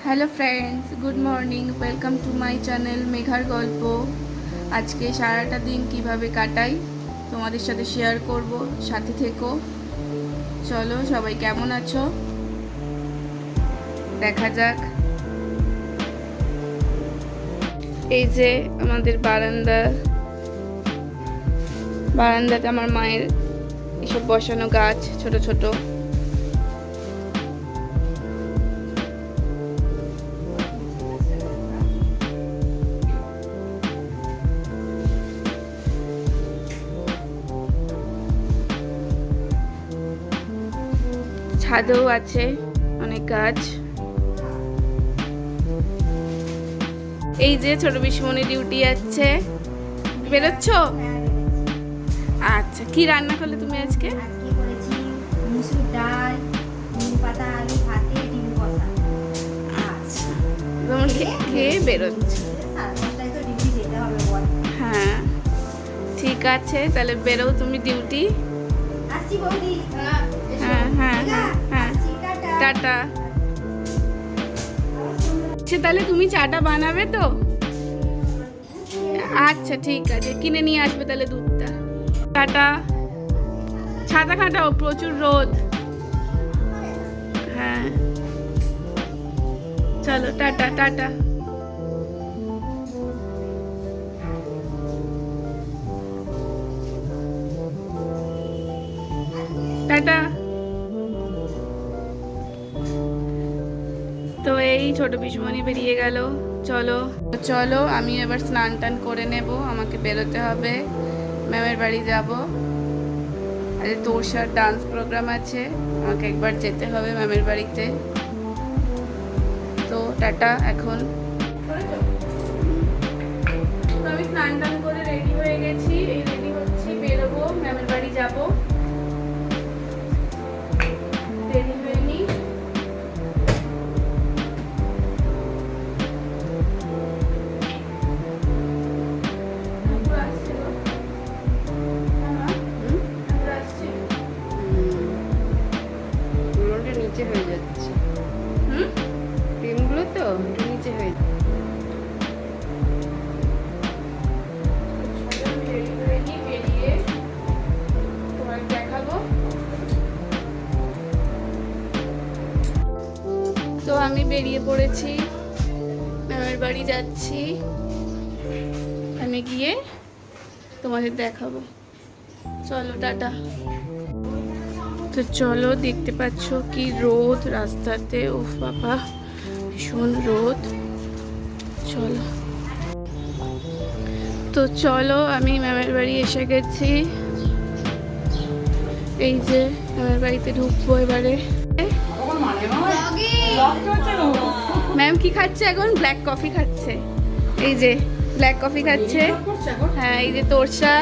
Hello friends, good morning. Welcome to my channel মেঘার গল্প। আজকে সারাটা দিন কিভাবে কাটাই তোমাদের সাথে শেয়ার করব, সাথে থেকো। চলো, সবাই কেমন আছো দেখা যাক। এই যে আমাদের বারান্দাতে আমার মায়ের এসব বসানো গাছ, ছোট ছোট। ছাদেও আছে অনেক গাছ। এই যে ছোট পিসমণি ডিউটি যাচ্ছে। বেরোচ্ছ? আচ্ছা, কি রান্না করলে তুমি আজকে? মুসুর ডাল, নিম পাতা, আলু ভাতে, ডিম কষা। আচ্ছা, তোমার খেয়ে বেরোচ্ছে। সাড়ে 5টায় তো ডিউটি যেতে হবে বল। হ্যাঁ, ঠিক আছে, তাহলে বেরো তুমি ডিউটি। আসছি বৌদি। হ্যাঁ হ্যাঁ হ্যাঁ হ্যাঁ, আসছি, টাটা। টাটা। আচ্ছা, তাহলে তুমি চাটা বানাবে তো? আচ্ছা ঠিক আছে, কিনে নিয়ে আসবে তাহলে দুধটা। টাটা। ছাতা খাটাও, প্রচুর রোদ। হ্যাঁ, চলো টাটা টাটা। টাটা। তো এই ছোট পিসমণি বেরিয়ে গেল। চলো চলো, আমি এবার স্নান টান করে নেব, আমাকে বেরোতে হবে, ম্যামের বাড়ি যাব। আজ তোরসার ডান্স প্রোগ্রাম আছে, আমাকে একবার যেতে হবে ম্যামের বাড়িতে। তো টাটা এখন। তো আমি স্নান টান করে রেডি হয়ে গেছি, এই রেডি হচ্ছি, বেরোবো, ম্যামের বাড়ি যাব। রেডি হয়ে নি। নিচে হয়ে যাচ্ছে ক্রিমগুলো, তো একটু নিচে হয়ে যাচ্ছে। তো আমি বেরিয়ে পড়েছি, ম্যামের বাড়ি যাচ্ছি। আমি গিয়ে তোমাদের দেখাবো। চলো টাটা। তো চলো, দেখতে পাচ্ছ কি রোদ রাস্তাতে, উফ বাবা ভীষণ রোদ। চলো, তো চলো, আমি ম্যামের বাড়ি এসে গেছি। এই যে ম্যামের বাড়িতে ঢুকবো এবারে। ম্যাম কি খাচ্ছে এখন? ব্ল্যাক কফি খাচ্ছে। এই যে ব্ল্যাক কফি খাচ্ছে। হ্যাঁ, এই যে তোরসা,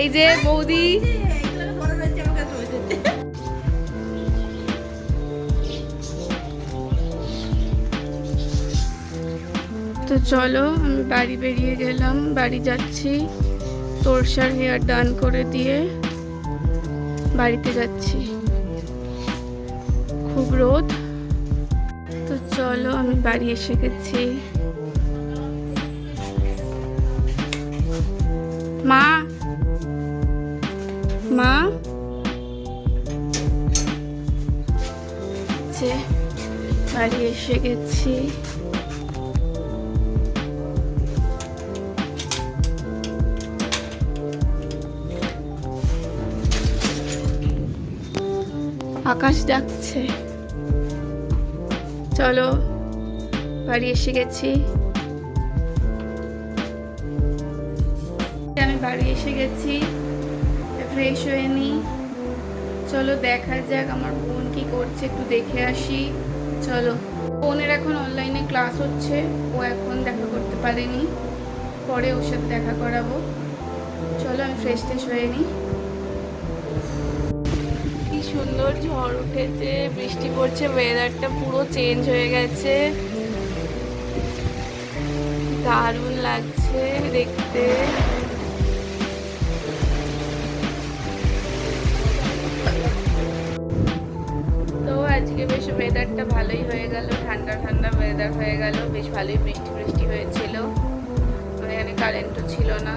এই যে বৌদি। তো চলো, আমি বাড়ি বেরিয়ে গেলাম, বাড়ি যাচ্ছি। তোরসার হেয়ার ডান করে দিয়ে বাড়িতে যাচ্ছি। খুব রোদ। তো চলো, আমি বাড়ি এসে গেছি। মা মা যে বাড়ি এসে গেছি। আকাশ ডাকছে। চলো, বাড়ি এসে গেছি। আমি বাড়ি এসে গেছি, ফ্রেশ হয়ে নি। চলো দেখা যাক আমার বোন কি করছে, একটু দেখে আসি। চলো, বোনের এখন অনলাইনে ক্লাস হচ্ছে, ও এখন দেখা করতে পারেনি, পরে ওর সাথে দেখা করাবো। চলো, আমি ফ্রেশ ট্রেশ হয়ে নি। কি সুন্দর ঝড় উঠেছে, বৃষ্টি পড়ছে, ওয়েদারটা পুরো চেঞ্জ হয়ে গেছে, দারুণ লাগছে দেখতে। তো আজকে বেশ ওয়েদারটা ভালোই হয়ে গেল, ঠান্ডা ঠান্ডা ওয়েদার হয়ে গেল, বেশ ভালোই বৃষ্টি বৃষ্টি হয়েছিল। মানে এখানে কারেন্টও ছিল না,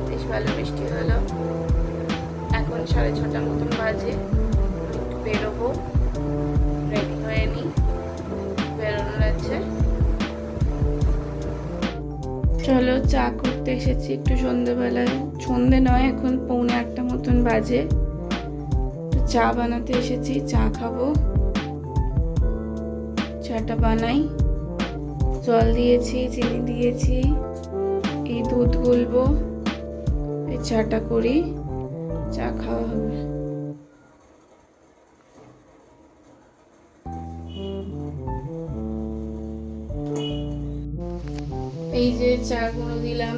বেশ ভালো বৃষ্টি হলো। এখন 6:30 মতন বাজে, একটু বেরোবো, রেডি হয়ে নিই, বেরোনোর আছে। চলো চা করতে এসেছি একটু সন্ধ্যেবেলায়, সন্ধ্যে নয় এখন 7:45 মতন বাজে। চা বানাতে এসেছি, চা খাবো। চাটা বানাই, জল দিয়েছি, চিনি দিয়েছি, এই দুধ গুলবো, এই চাটা করি, চা খাওয়া হবে। এই যে চা গুঁড়ো দিলাম,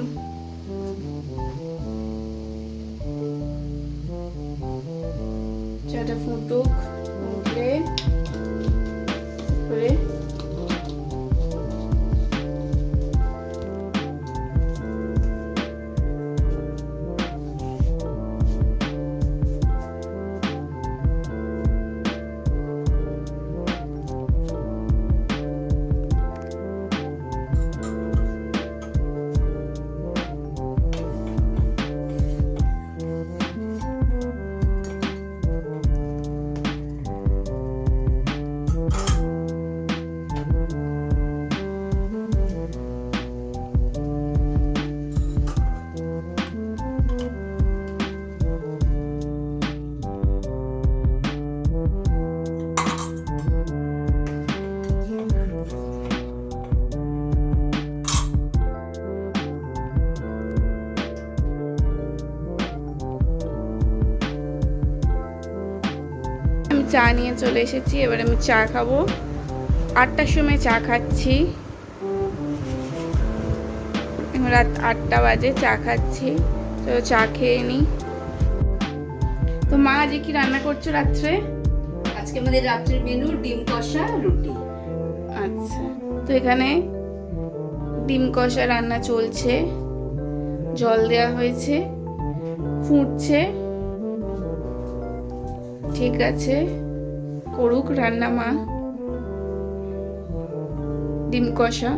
চাটা ফুটুক, ফুটলে করে আমি চা নিয়ে চলে এসেছি। এবার আমি চা খাবো, 8টার সময় চা খাচ্ছি, এখন রাত 8টা বাজে, চা খাচ্ছি। তো চা খেয়ে নিই। তো মা আজকে কি রান্না করছো রাত্রে? আজকে আমাদের রাত্রের মেনু ডিম কষা রুটি। আচ্ছা, তো এখানে ডিম কষা রান্না চলছে, জল দেওয়া হয়েছে, ফুটছে। ঠিক আছে, করুক রান্না মা, ডিম কষা।